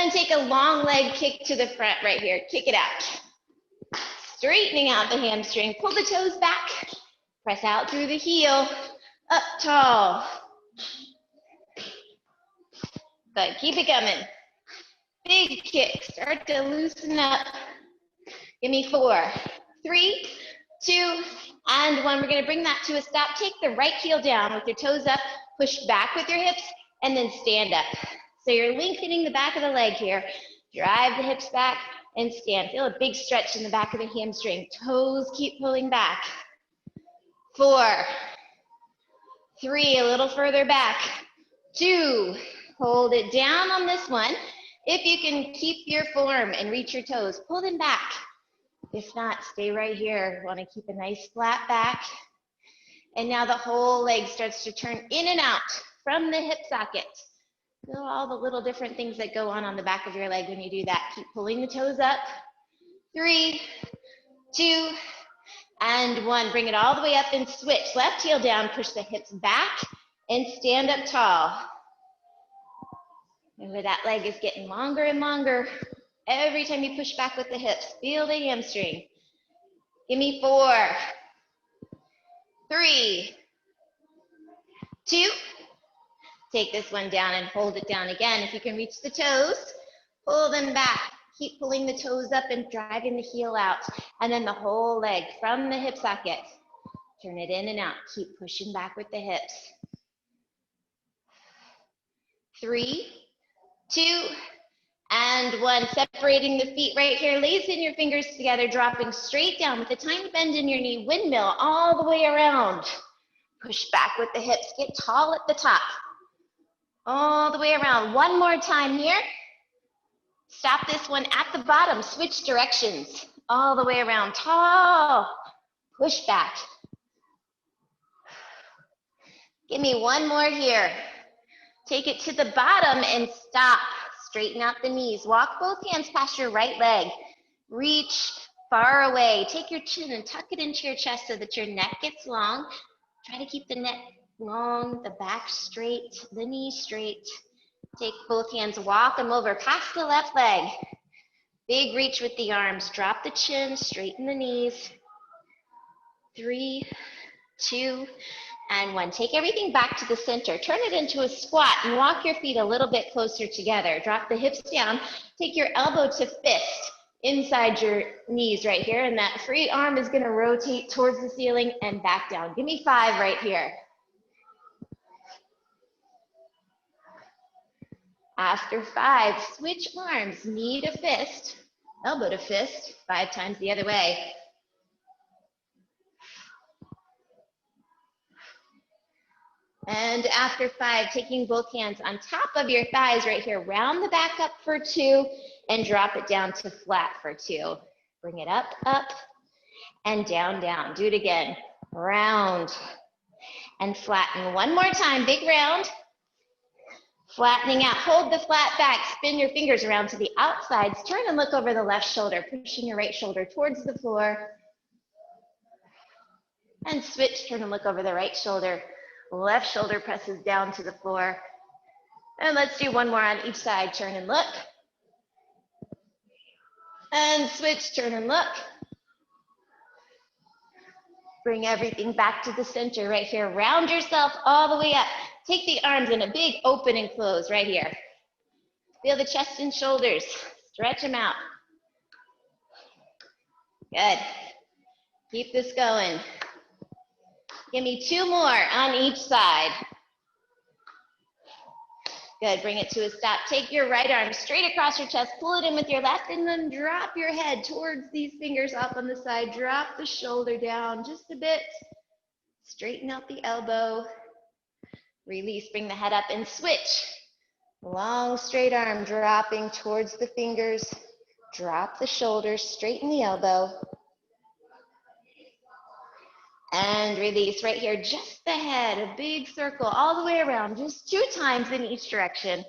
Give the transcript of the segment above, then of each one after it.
And take a long leg kick to the front right here. Kick it out. Straightening out the hamstring. Pull the toes back. Press out through the heel. Up tall. Good. Keep it coming. Big kick. Start to loosen up. Give me 4, 3, 2, and 1. We're going to bring that to a stop. Take the right heel down with your toes up. Push back with your hips, and then stand up. So you're lengthening the back of the leg here. Drive the hips back and stand. Feel a big stretch in the back of the hamstring. Toes keep pulling back. 4, 3, a little further back. 2, hold it down on this one. If you can keep your form and reach your toes, pull them back. If not, stay right here. You want to keep a nice flat back. And now the whole leg starts to turn in and out from the hip socket. Feel all the little different things that go on the back of your leg when you do that. Keep pulling the toes up. 3, 2, and 1. Bring it all the way up and switch. Left heel down, push the hips back, and stand up tall. Remember that leg is getting longer and longer. Every time you push back with the hips, feel the hamstring. Give me 4, 3, 2. Take this one down and hold it down again. If you can reach the toes, pull them back. Keep pulling the toes up and driving the heel out. And then the whole leg from the hip socket. Turn it in and out. Keep pushing back with the hips. 3, 2, and 1. Separating the feet right here. Lacing your fingers together, dropping straight down with a tiny bend in your knee. Windmill all the way around. Push back with the hips. Get tall at the top. All the way around. One more time here. Stop this one at the bottom. Switch directions. All the way around. Tall. Push back. Give me one more here. Take it to the bottom and stop. Straighten out the knees. Walk both hands past your right leg. Reach far away. Take your chin and tuck it into your chest so that your neck gets long. Try to keep the neck long, the back straight, the knee straight. Take both hands, walk them over past the left leg. Big reach with the arms. Drop the chin, straighten the knees. 3, 2, and 1. Take everything back to the center. Turn it into a squat and walk your feet a little bit closer together. Drop the hips down. Take your elbow to fist inside your knees right here. And that free arm is going to rotate towards the ceiling and back down. Give me 5 right here. After 5, switch arms. Knee to fist, elbow to fist, 5 times the other way. And after 5, taking both hands on top of your thighs right here, round the back up for 2 and drop it down to flat for 2. Bring it up, up, and down, down. Do it again. Round and flatten. One more time, big round. Flattening out. Hold the flat back. Spin your fingers around to the outsides. Turn and look over the left shoulder, pushing your right shoulder towards the floor. And switch, turn and look over the right shoulder. Left shoulder presses down to the floor. And let's do one more on each side. Turn and look. And switch, turn and look. Bring everything back to the center right here. Round yourself all the way up. Take the arms in a big open and close right here. Feel the chest and shoulders. Stretch them out. Good. Keep this going. Give me 2 more on each side. Good, bring it to a stop. Take your right arm straight across your chest, pull it in with your left, and then drop your head towards these fingers up on the side. Drop the shoulder down just a bit. Straighten out the elbow. Release, bring the head up and switch. Long straight arm dropping towards the fingers. Drop the shoulders, straighten the elbow. And release right here, just the head, a big circle all the way around, just 2 times in each direction.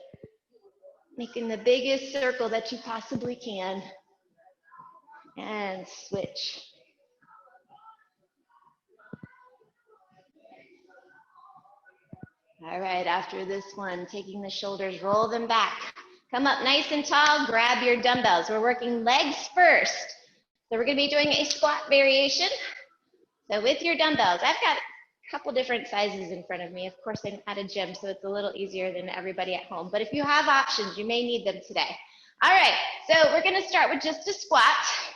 Making the biggest circle that you possibly can. And switch. All right, after this one, taking the shoulders, roll them back. Come up nice and tall, grab your dumbbells. We're working legs first. So we're gonna be doing a squat variation. So with your dumbbells, I've got a couple different sizes in front of me. Of course, I'm at a gym, so it's a little easier than everybody at home. But if you have options, you may need them today. All right, so we're gonna start with just a squat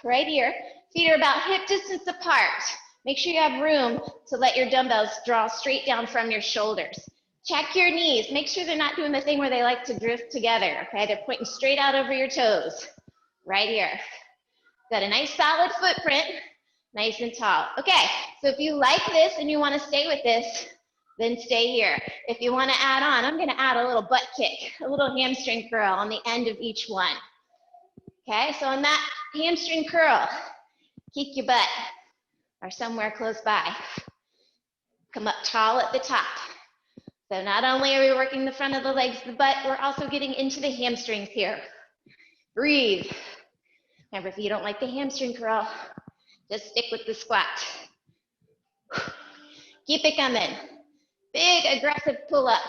right here. Feet are about hip distance apart. Make sure you have room to let your dumbbells draw straight down from your shoulders. Check your knees. Make sure they're not doing the thing where they like to drift together, okay? They're pointing straight out over your toes, right here. Got a nice solid footprint, nice and tall. Okay, so if you like this and you wanna stay with this, then stay here. If you wanna add on, I'm gonna add a little butt kick, a little hamstring curl on the end of each one. Okay, so on that hamstring curl, kick your butt or somewhere close by. Come up tall at the top. So not only are we working the front of the legs, the butt, we're also getting into the hamstrings here. Breathe. Remember, if you don't like the hamstring curl, just stick with the squat. Keep it coming. Big aggressive pull up.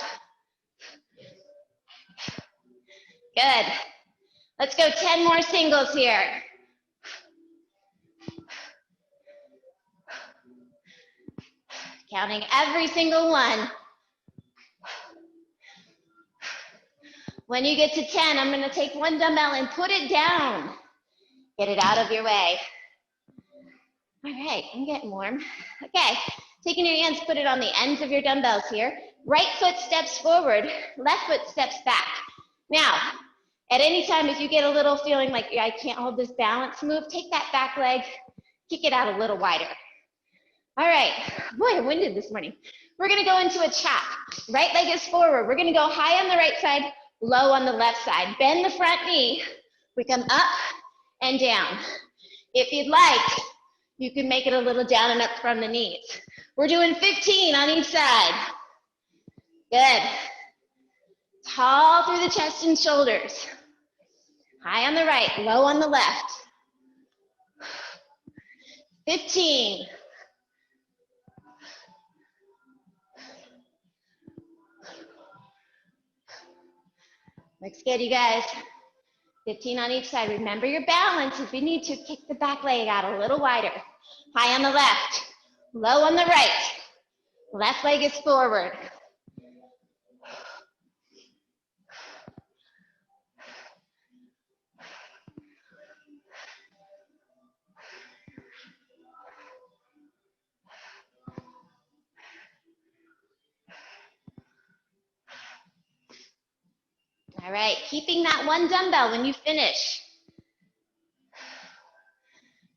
Good. Let's go 10 more singles here. Counting every single one. When you get to 10, I'm gonna take one dumbbell and put it down. Get it out of your way. All right, I'm getting warm. Okay, taking your hands, put it on the ends of your dumbbells here. Right foot steps forward, left foot steps back. Now, at any time, if you get a little feeling like I can't hold this balance move, take that back leg, kick it out a little wider. All right, boy, I'm winded this morning. We're gonna go into a chop. Right leg is forward. We're gonna go high on the right side, low on the left side. Bend the front knee. We come up and down. If you'd like, you can make it a little down and up from the knees. We're doing 15 on each side. Good. Tall through the chest and shoulders. High on the right, low on the left. 15. Looks good, you guys. 15 on each side. Remember your balance. If you need to, kick the back leg out a little wider. High on the left, low on the right. Left leg is forward. All right, keeping that one dumbbell when you finish.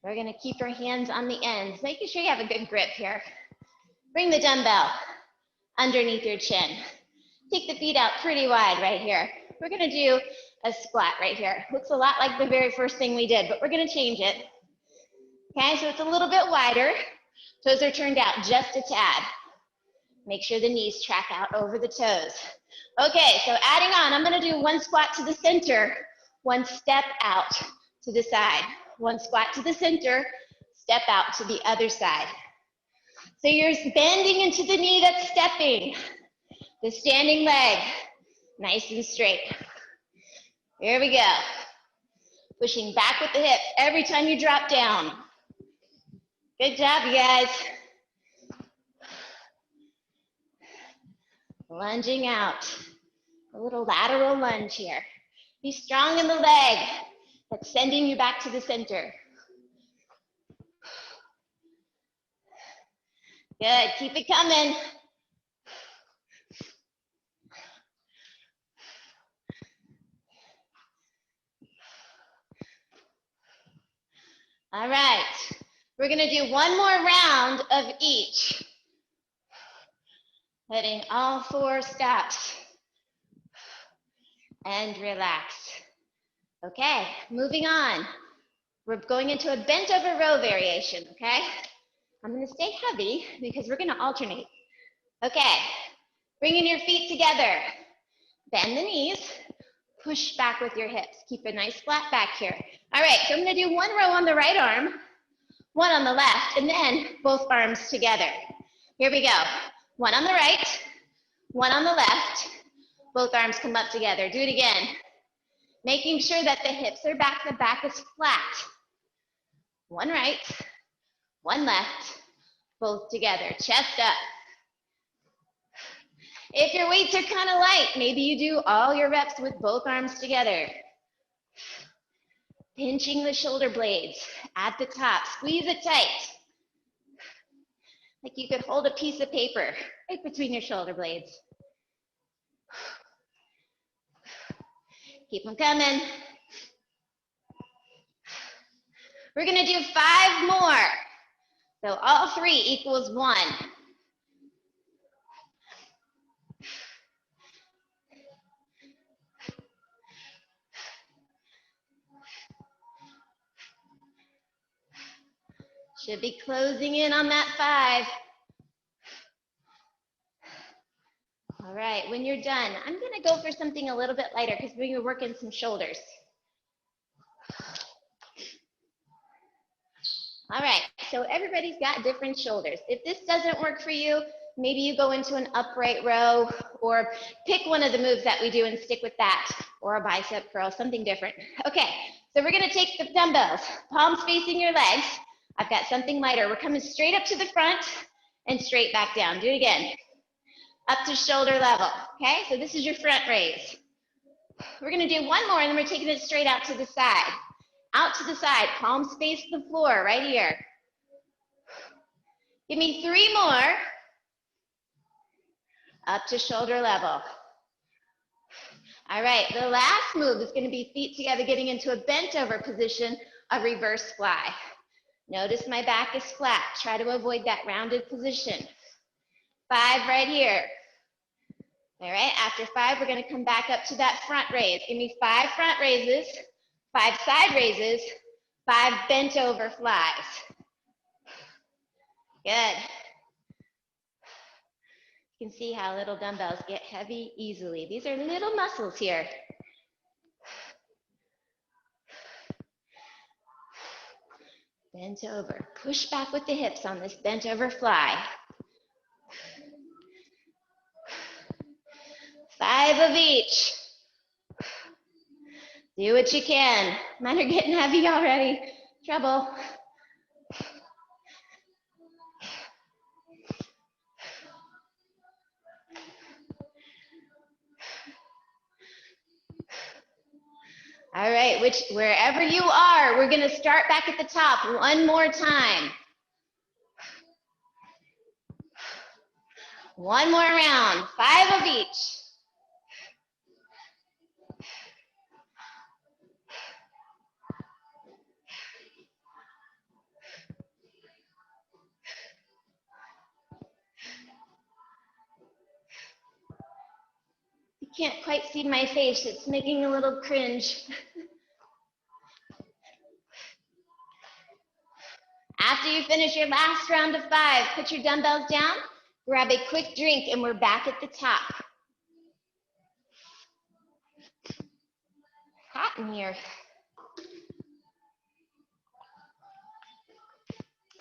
We're gonna keep your hands on the ends, making sure you have a good grip here. Bring the dumbbell underneath your chin. Take the feet out pretty wide right here. We're gonna do a squat right here. Looks a lot like the very first thing we did, but we're gonna change it. Okay, so it's a little bit wider. Toes are turned out just a tad. Make sure the knees track out over the toes. Okay, so adding on, I'm gonna do one squat to the center, one step out to the side. One squat to the center, step out to the other side. So you're bending into the knee that's stepping. The standing leg, nice and straight. Here we go. Pushing back with the hips every time you drop down. Good job, you guys. Lunging out. A little lateral lunge here. Be strong in the leg. That's sending you back to the center. Good, keep it coming. All right, we're gonna do one more round of each. Hitting all 4 steps. And relax. Okay, moving on. We're going into a bent over row variation, okay? I'm gonna stay heavy because we're gonna alternate. Okay, bringing your feet together. Bend the knees, push back with your hips. Keep a nice flat back here. All right, so I'm gonna do 1 row on the right arm, 1 on the left, and then both arms together. Here we go. 1 on the right, 1 on the left. Both arms come up together. Do it again. Making sure that the hips are back, the back is flat. One right, one left, both together, chest up. If your weights are kind of light, maybe you do all your reps with both arms together. Pinching the shoulder blades at the top, squeeze it tight. Like you could hold a piece of paper right between your shoulder blades. Keep them coming. We're gonna do 5 more. So all 3 equals 1. Should be closing in on that 5. All right, when you're done, I'm gonna go for something a little bit lighter because we're gonna work in some shoulders. All right, so everybody's got different shoulders. If this doesn't work for you, maybe you go into an upright row or pick one of the moves that we do and stick with that, or a bicep curl, something different. Okay, so we're gonna take the dumbbells, palms facing your legs. I've got something lighter. We're coming straight up to the front and straight back down. Do it again. Up to shoulder level, okay? So this is your front raise. We're gonna do 1 more and then we're taking it straight out to the side. Out to the side, palms face the floor right here. Give me 3 more. Up to shoulder level. All right, the last move is gonna be feet together, getting into a bent over position, a reverse fly. Notice my back is flat. Try to avoid that rounded position. 5 right here. All right, after 5, we're gonna come back up to that front raise. Give me 5 front raises, 5 side raises, 5 bent over flies. Good. You can see how little dumbbells get heavy easily. These are little muscles here. Bent over. Push back with the hips on this bent over fly. 5 of each. Do what you can. Mine are getting heavy already. Trouble. All right, wherever you are, we're gonna start back at the top 1 more time. 1 more round, 5 of each. You can't quite see my face, it's making a little cringe. After you finish your last round of 5, put your dumbbells down, grab a quick drink, and we're back at the top. Hot in here.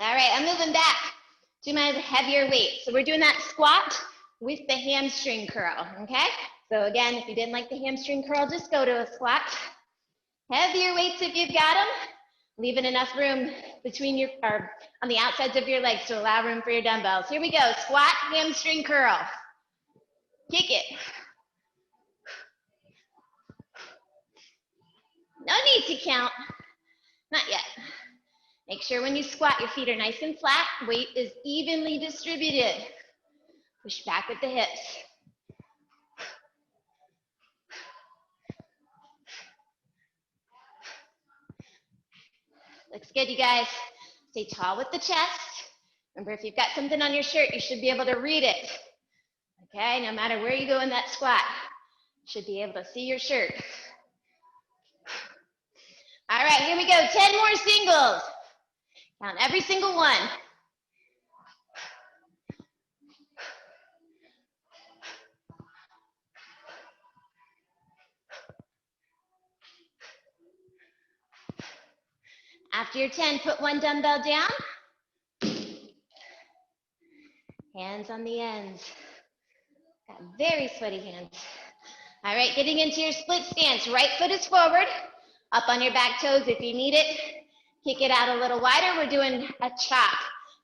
All right, I'm moving back to my heavier weight. So we're doing that squat with the hamstring curl, okay? So again, if you didn't like the hamstring curl, just go to a squat. Heavier weights if you've got them, leaving enough room between your, or on the outsides of your legs to allow room for your dumbbells. Here we go, squat, hamstring curl. Kick it. No need to count, not yet. Make sure when you squat, your feet are nice and flat, weight is evenly distributed. Push back with the hips. Looks good, you guys. Stay tall with the chest. Remember, if you've got something on your shirt, you should be able to read it. Okay, no matter where you go in that squat, you should be able to see your shirt. All right, here we go, 10 more singles. Count every single one. After your 10, put 1 dumbbell down. Hands on the ends. Got very sweaty hands. All right, getting into your split stance. Right foot is forward, up on your back toes if you need it. Kick it out a little wider. We're doing a chop.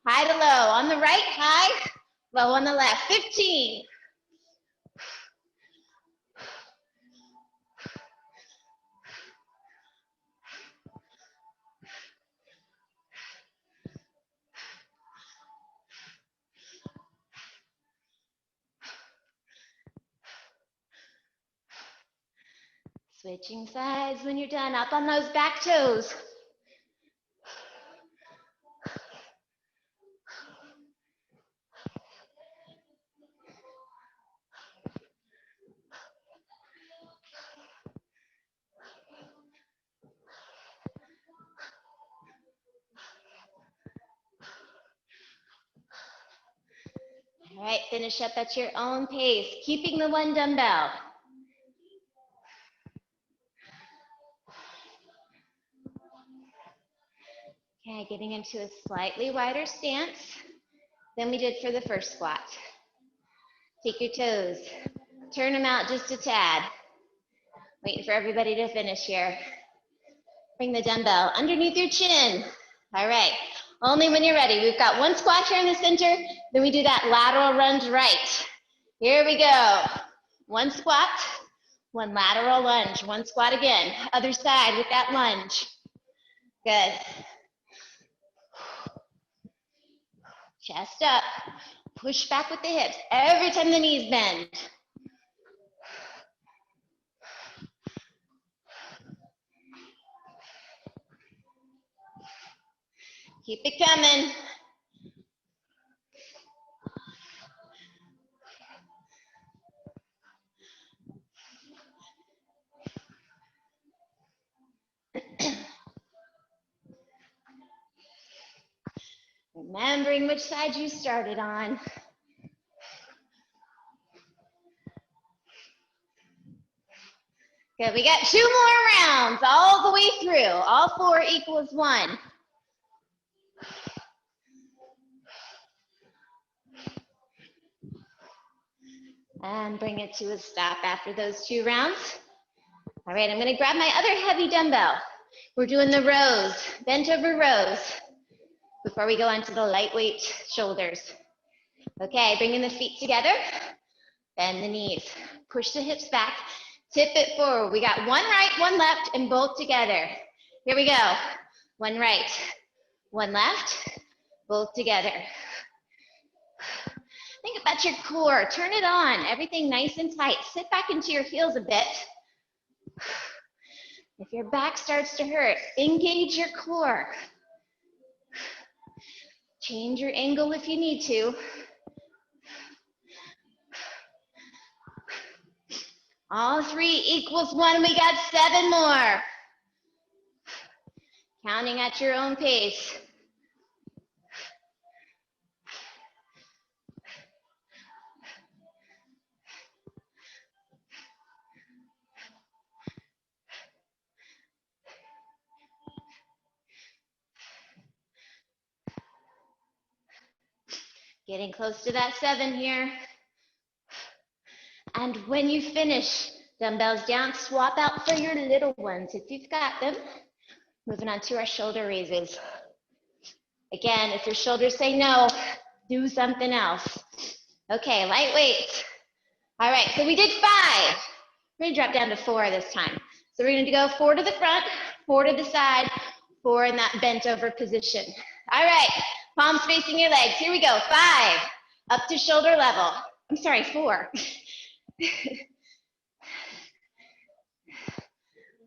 High to low. On the right, high, low on the left. 15. Switching sides when you're done. Up on those back toes. All right, finish up at your own pace, keeping the one dumbbell. Okay, getting into a slightly wider stance than we did for the first squat. Take your toes, turn them out just a tad. Waiting for everybody to finish here. Bring the dumbbell underneath your chin. All right, only when you're ready. We've got one squat here in the center, then we do that lateral lunge right. Here we go. One squat, one lateral lunge. One squat again. Other side with that lunge. Good. Chest up. Push back with the hips every time the knees bend. Keep it coming. Remembering which side you started on. Good, we got 2 more rounds all the way through. All 4 equals 1. And bring it to a stop after those 2 rounds. All right, I'm gonna grab my other heavy dumbbell. We're doing the rows, bent over rows, before we go on to the lightweight shoulders. Okay, bringing the feet together, bend the knees, push the hips back, tip it forward. We got 1 right, 1 left, and both together. Here we go. 1 right, 1 left, both together. Think about your core, turn it on, everything nice and tight. Sit back into your heels a bit. If your back starts to hurt, engage your core. Change your angle if you need to. All 3 equals 1, we got 7 more. Counting at your own pace. Getting close to that 7 here. And when you finish, dumbbells down, swap out for your little ones if you've got them. Moving on to our shoulder raises. Again, if your shoulders say no, do something else. Okay, lightweight. All right, so we did 5. We're gonna drop down to 4 this time. So we're gonna go 4 to the front, 4 to the side, 4 in that bent over position. All right, palms facing your legs. Here we go, 5, up to shoulder level. I'm sorry, 4.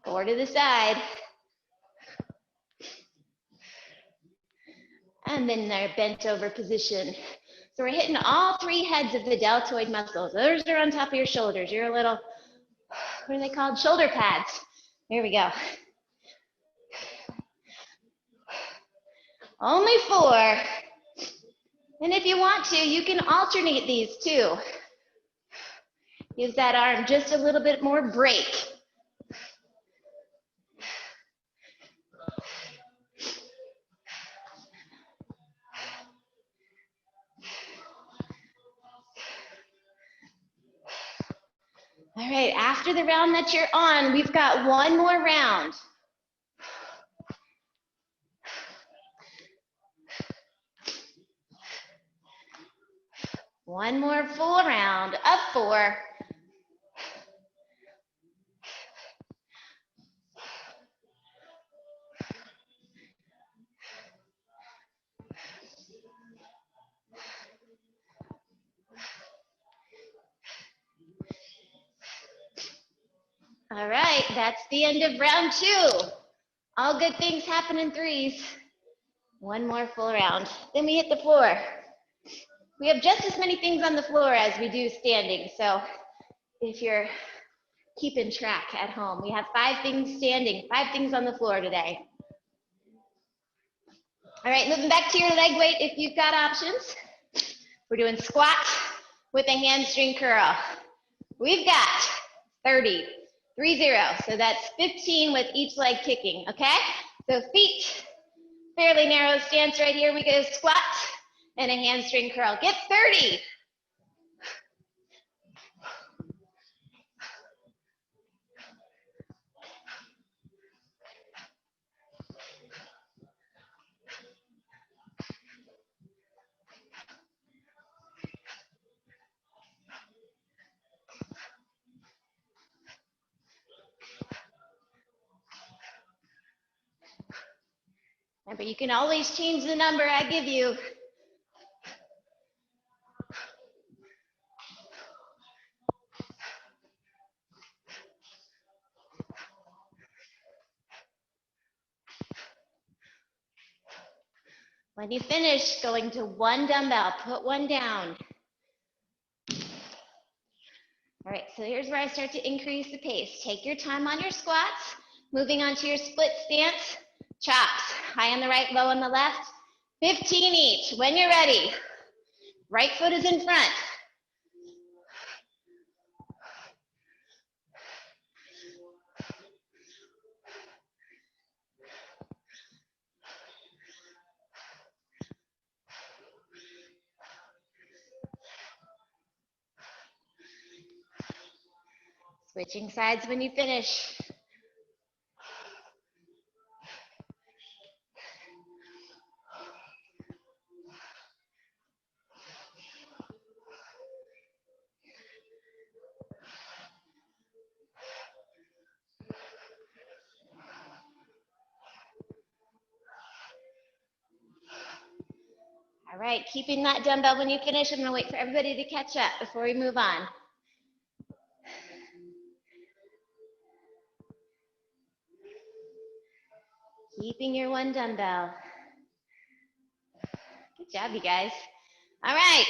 4 to the side. And then they're bent over position. So we're hitting all 3 heads of the deltoid muscles. Those are on top of your shoulders. Your little, what are they called? Shoulder pads. Here we go. Only 4. And if you want to, you can alternate these too. Gives that arm just a little bit more break. All right, after the round that you're on, we've got one more round. One more full round of 4. All right, that's the end of round 2. All good things happen in 3s. One more full round, then we hit the floor. We have just as many things on the floor as we do standing, so if you're keeping track at home, we have 5 things standing, 5 things on the floor today. All right, moving back to your leg weight if you've got options. We're doing squat with a hamstring curl. We've got 30, so that's 15 with each leg kicking, okay? So feet, fairly narrow stance right here. We go squat and a hamstring curl. Get 30. Remember, you can always change the number I give you. When you finish, going to one dumbbell, put one down. All right, so here's where I start to increase the pace. Take your time on your squats, moving on to your split stance, chops, high on the right, low on the left, 15 each. When you're ready, right foot is in front. Switching sides when you finish. All right, keeping that dumbbell when you finish. I'm gonna wait for everybody to catch up before we move on. Keeping your one dumbbell. Good job, you guys. All right,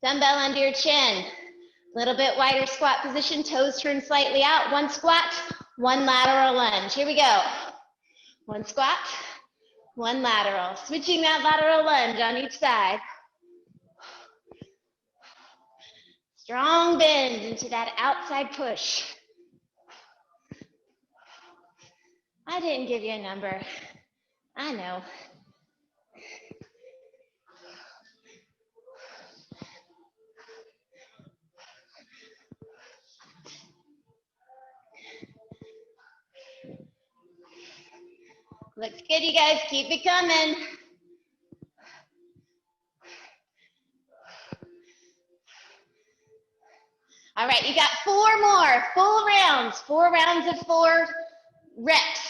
dumbbell under your chin. A little bit wider squat position, toes turn slightly out. One squat, one lateral lunge. Here we go. One squat, one lateral. Switching that lateral lunge on each side. Strong bend into that outside push. I didn't give you a number. I know. Looks good, you guys. Keep it coming. All right, you got 4 more full rounds. 4 rounds of 4 reps.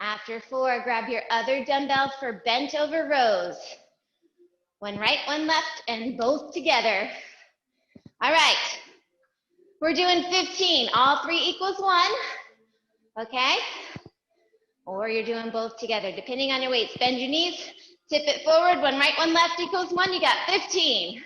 After 4, grab your other dumbbell for bent over rows. One right, one left, and both together. All right, we're doing 15. All 3 equals 1, okay? Or you're doing both together, depending on your weights. Bend your knees, tip it forward. One right, one left equals 1. You got 15.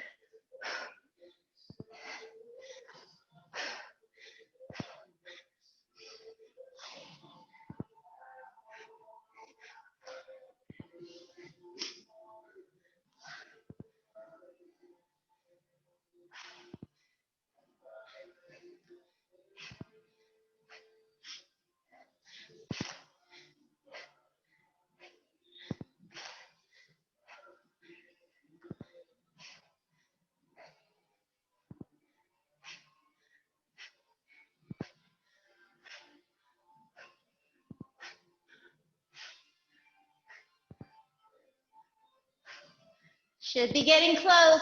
Should be getting close.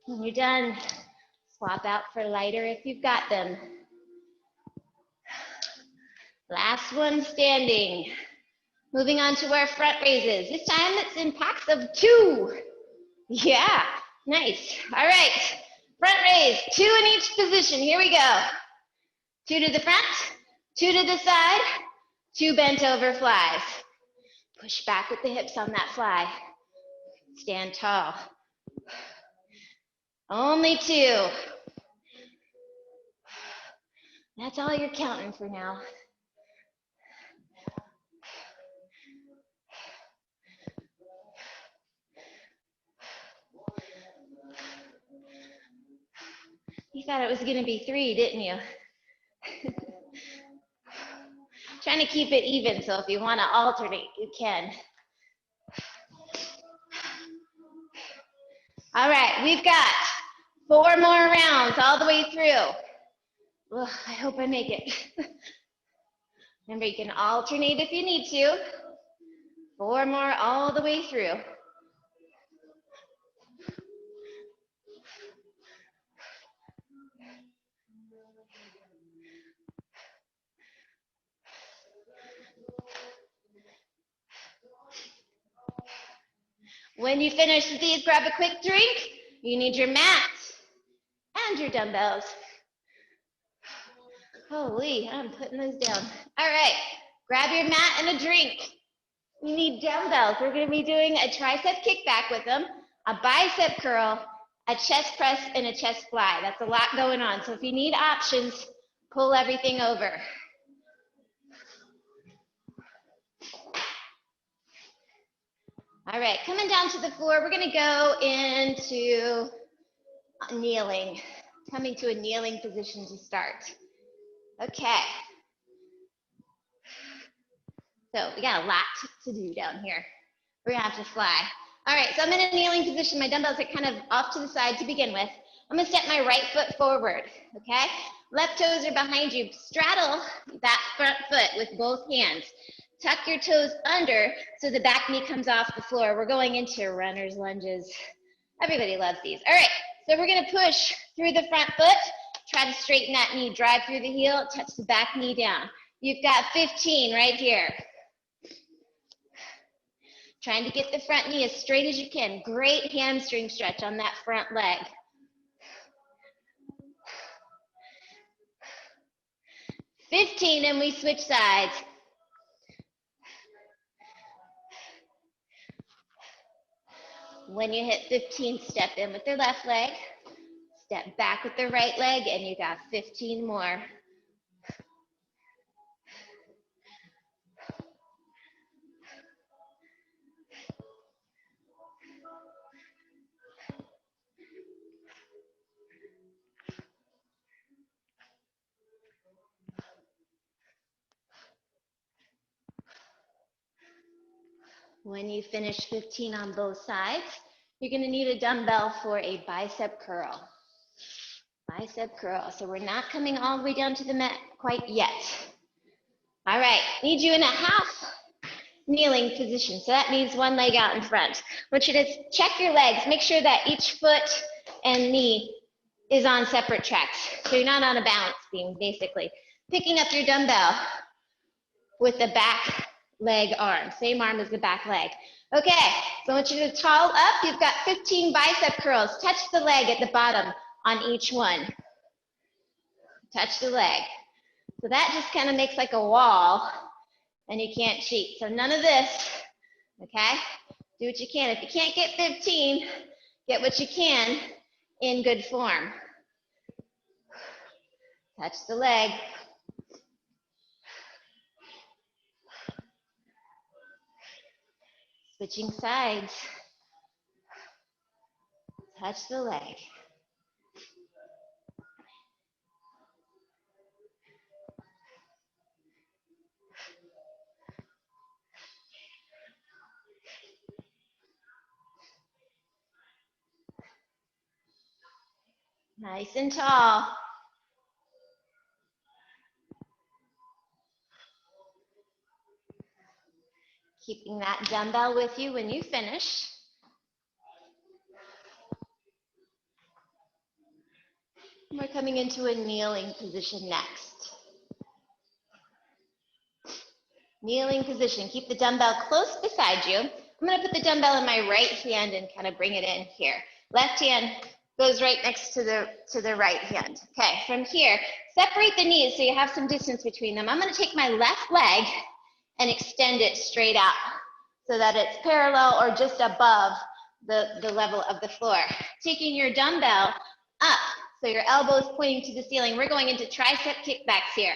When you're done, swap out for lighter if you've got them. Last one standing. Moving on to our front raises. This time it's in packs of 2. Yeah, nice. All right, front raise, 2 in each position. Here we go. 2 to the front, 2 to the side, 2 bent over flies. Push back with the hips on that fly. Stand tall. Only 2. That's all you're counting for now. You thought it was going to be 3, didn't you? Trying to keep it even, so if you want to alternate, you can. All right, we've got 4 more rounds all the way through. Ugh, I hope I make it. Remember, you can alternate if you need to. 4 more all the way through. When you finish with these, grab a quick drink. You need your mat and your dumbbells. Holy, I'm putting those down. All right, grab your mat and a drink. You need dumbbells. We're going to be doing a tricep kickback with them, a bicep curl, a chest press, and a chest fly. That's a lot going on. So if you need options, pull everything over. All right, coming down to the floor, we're going to go into kneeling, coming to a kneeling position to start. Okay. So we got a lot to do down here. We're gonna have to fly. All right, so I'm in a kneeling position. My dumbbells are kind of off to the side to begin with. I'm gonna step my right foot forward, okay? Left toes are behind you. Straddle that front foot with both hands. Tuck your toes under so the back knee comes off the floor. We're going into runner's lunges. Everybody loves these. All right, so we're gonna push through the front foot. Try to straighten that knee, drive through the heel, touch the back knee down. You've got 15 right here. Trying to get the front knee as straight as you can. Great hamstring stretch on that front leg. $15 and we switch sides. When you hit 15, step in with the left leg, step back with the right leg, and you got 15 more. When you finish 15 on both sides, you're going to need a dumbbell for a bicep curl. Bicep curl. So we're not coming all the way down to the mat quite yet. All right, need you in a half kneeling position. So that means one leg out in front. I want you to check your legs. Make sure that each foot and knee is on separate tracks. So you're not on a balance beam, basically. Picking up your dumbbell with the back leg arm. Same arm as the back leg. Okay, so I want you to tall up. You've got 15 bicep curls. Touch the leg at the bottom on each one. Touch the leg. So that just kind of makes like a wall, and you can't cheat. So none of this, okay? Do what you can. If you can't get 15, get what you can in good form. Touch the leg. Switching sides. Touch the leg. Nice and tall. Keeping that dumbbell with you when you finish. We're coming into a kneeling position next. Kneeling position, keep the dumbbell close beside you. I'm gonna put the dumbbell in my right hand and kind of bring it in here. Left hand goes right next to the right hand. Okay, from here, separate the knees so you have some distance between them. I'm gonna take my left leg and extend it straight out so that it's parallel or just above the level of the floor. Taking your dumbbell up, so your elbow is pointing to the ceiling. We're going into tricep kickbacks here.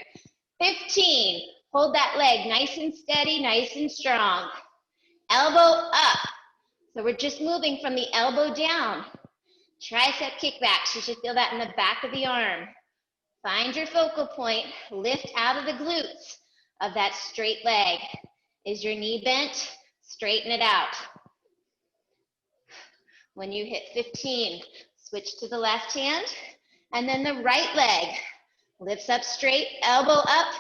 15, hold that leg nice and steady, nice and strong. Elbow up, so we're just moving from the elbow down. Tricep kickbacks, you should feel that in the back of the arm. Find your focal point, lift out of the glutes of that straight leg. Is your knee bent? Straighten it out. When you hit 15, switch to the left hand, and then the right leg lifts up straight, elbow up,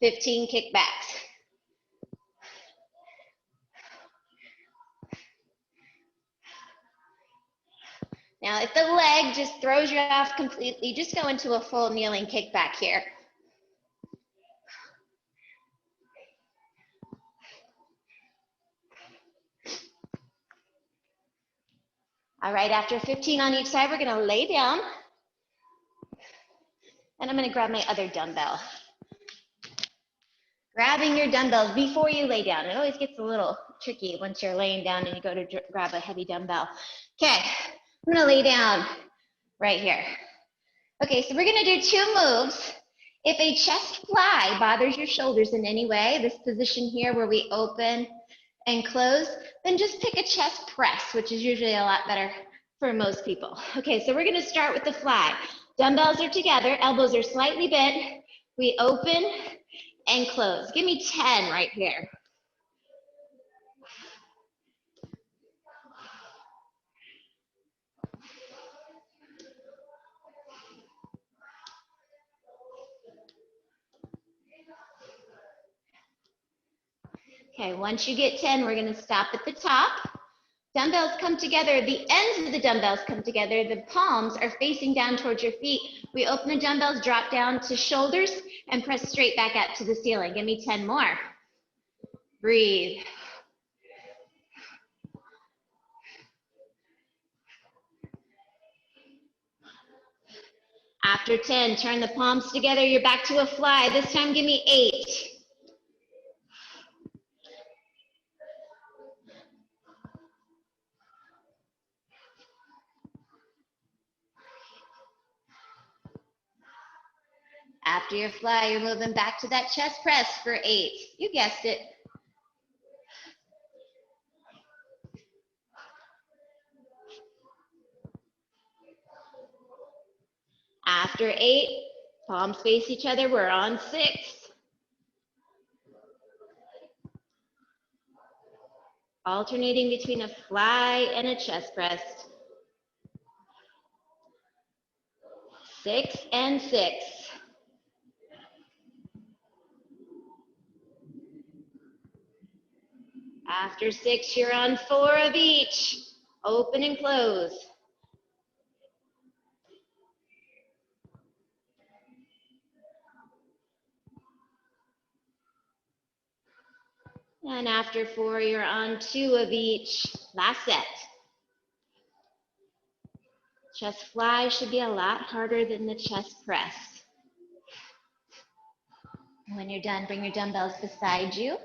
15 kickbacks. Now, if the leg just throws you off completely, just go into a full kneeling kickback here. All right, after 15 on each side, we're gonna lay down, and I'm gonna grab my other dumbbell. Grabbing your dumbbells before you lay down. It always gets a little tricky once you're laying down and you go to grab a heavy dumbbell. Okay, I'm gonna lay down right here. Okay, so we're gonna do 2 moves. If a chest fly bothers your shoulders in any way, this position here where we open and close, then just pick a chest press, which is usually a lot better for most people. Okay, so we're gonna start with the fly. Dumbbells are together, elbows are slightly bent. We open and close. Give me 10 right here. Okay, once you get 10, we're gonna stop at the top. Dumbbells come together, the ends of the dumbbells come together, the palms are facing down towards your feet. We open the dumbbells, drop down to shoulders, and press straight back up to the ceiling. Give me 10 more. Breathe. After 10, turn the palms together, you're back to a fly. This time, give me 8. After your fly, you're moving back to that chest press for 8. You guessed it. After 8, palms face each other, we're on 6. Alternating between a fly and a chest press. 6 and 6. After 6, you're on 4 of each. Open and close. And after 4, you're on 2 of each. Last set. Chest fly should be a lot harder than the chest press. When you're done, bring your dumbbells beside you.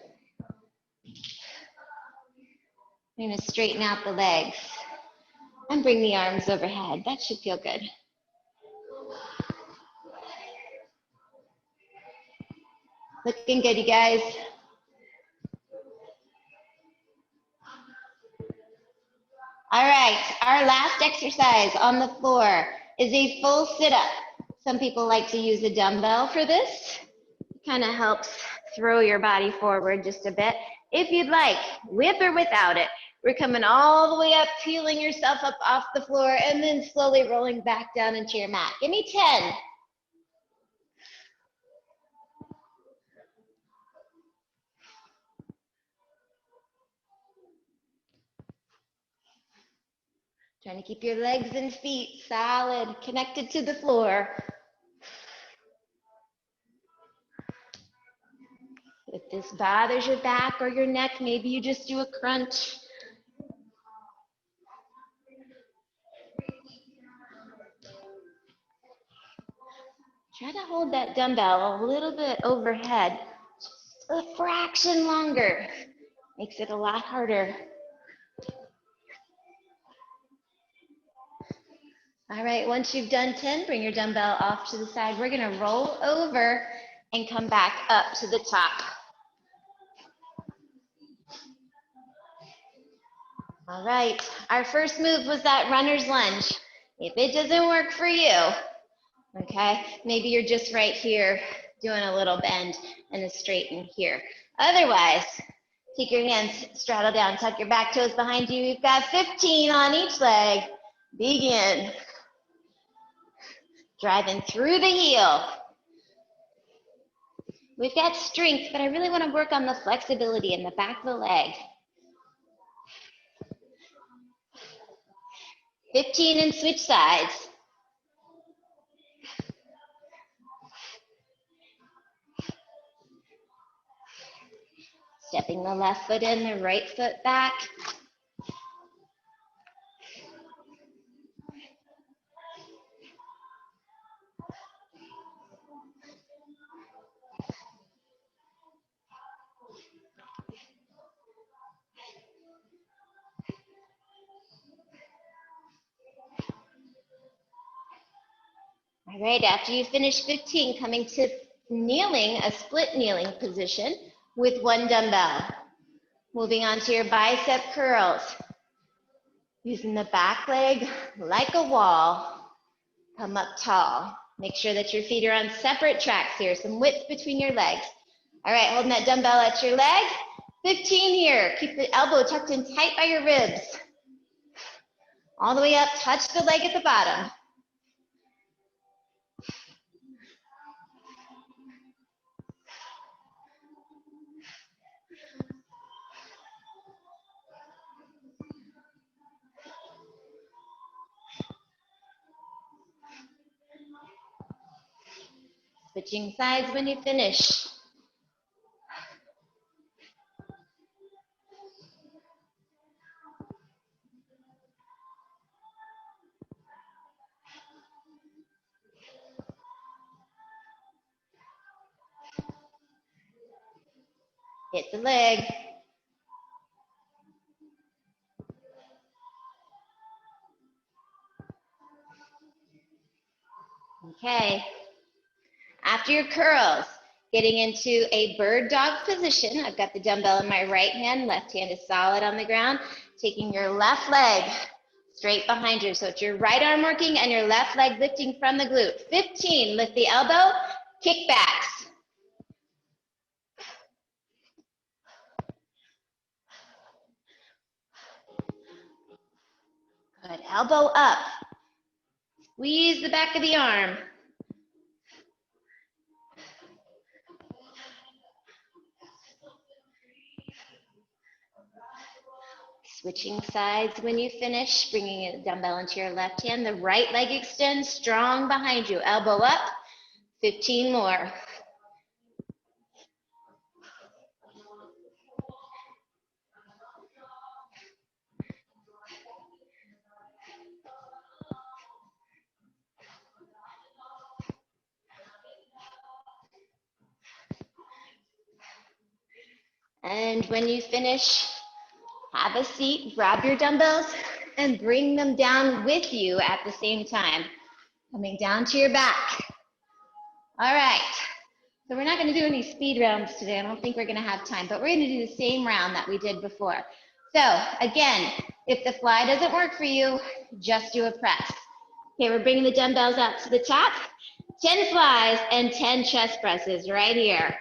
You're going to straighten out the legs and bring the arms overhead. That should feel good. Looking good, you guys. All right, our last exercise on the floor is a full sit-up. Some people like to use a dumbbell for this. It kind of helps throw your body forward just a bit. If you'd like, with or without it, we're coming all the way up, peeling yourself up off the floor, and then slowly rolling back down into your mat. Give me 10. Trying to keep your legs and feet solid, connected to the floor. If this bothers your back or your neck, maybe you just do a crunch. Try to hold that dumbbell a little bit overhead, just a fraction longer. Makes it a lot harder. All right, once you've done 10, bring your dumbbell off to the side. We're gonna roll over and come back up to the top. All right, our first move was that runner's lunge. If it doesn't work for you, okay, maybe you're just right here doing a little bend and a straighten here. Otherwise, take your hands, straddle down, tuck your back toes behind you. You've got 15 on each leg. Begin. Driving through the heel. We've got strength, but I really want to work on the flexibility in the back of the leg. 15 and switch sides. Stepping the left foot in, the right foot back. All right, after you finish 15, coming to kneeling, a split kneeling position with one dumbbell. Moving on to your bicep curls. Using the back leg like a wall. Come up tall. Make sure that your feet are on separate tracks here, some width between your legs. All right, holding that dumbbell at your leg. 15 here. Keep the elbow tucked in tight by your ribs. All the way up, touch the leg at the bottom. Switching sides when you finish. Hit the leg. Okay. After your curls, getting into a bird dog position. I've got the dumbbell in my right hand, left hand is solid on the ground. Taking your left leg straight behind you. So it's your right arm working and your left leg lifting from the glute. 15, lift the elbow, kickbacks. Good, elbow up. Squeeze the back of the arm. Switching sides when you finish, bringing a dumbbell into your left hand. The right leg extends strong behind you. Elbow up, 15 more. And when you finish, have a seat, grab your dumbbells, and bring them down with you at the same time. Coming down to your back. All right, so we're not gonna do any speed rounds today. I don't think we're gonna have time, but we're gonna do the same round that we did before. So again, if the fly doesn't work for you, just do a press. Okay, we're bringing the dumbbells out to the top. 10 flies and 10 chest presses right here.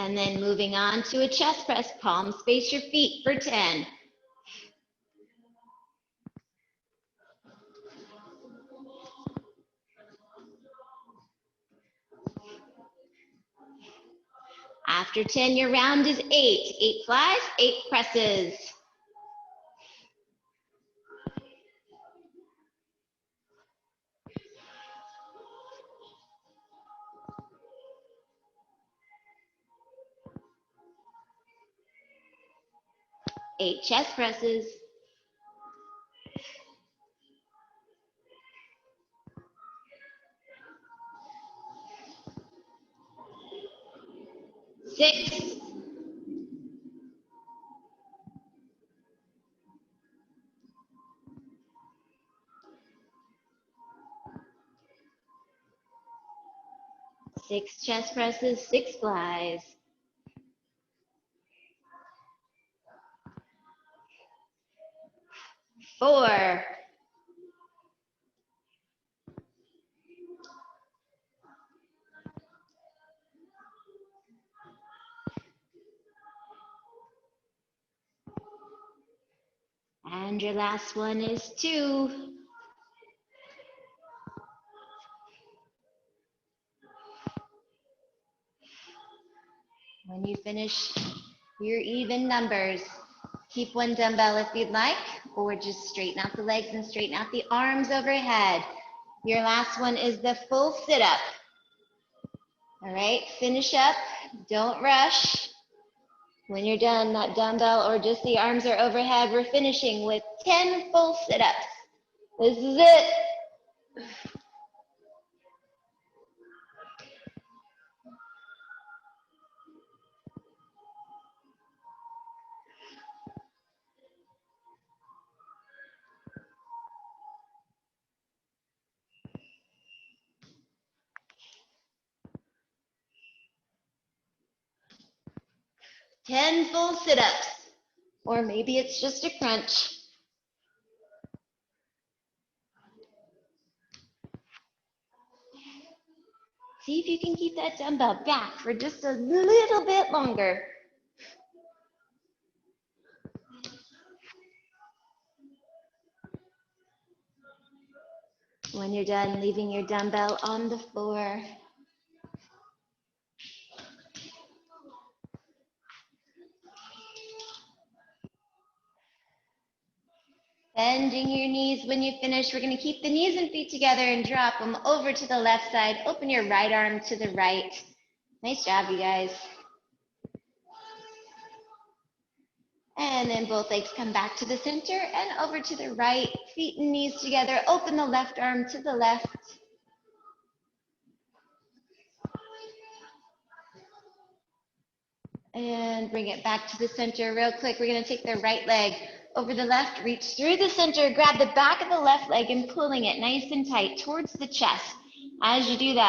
And then moving on to a chest press, palms face your feet for 10. After 10, your round is 8. 8 flies, 8 presses. Eight chest presses. 6. 6 chest presses, 6 flies. 4. 'And your last one is 2. When you finish your even numbers, keep one dumbbell if you'd like, or just straighten out the legs and straighten out the arms overhead. Your last one is the full sit-up. All right, finish up, don't rush. When you're done, that dumbbell or just the arms are overhead, we're finishing with 10 full sit-ups. This is it. Ten full sit-ups, or maybe it's just a crunch. See if you can keep that dumbbell back for just a little bit longer. When you're done, leaving your dumbbell on the floor. Bending your knees when you finish. We're going to keep the knees and feet together and drop them over to the left side. Open your right arm to the right. Nice job, you guys. And then both legs come back to the center and over to the right. Feet and knees together. Open the left arm to the left. And bring it back to the center real quick. We're going to take the right leg over the left, reach through the center, grab the back of the left leg and pulling it nice and tight towards the chest. As you do that,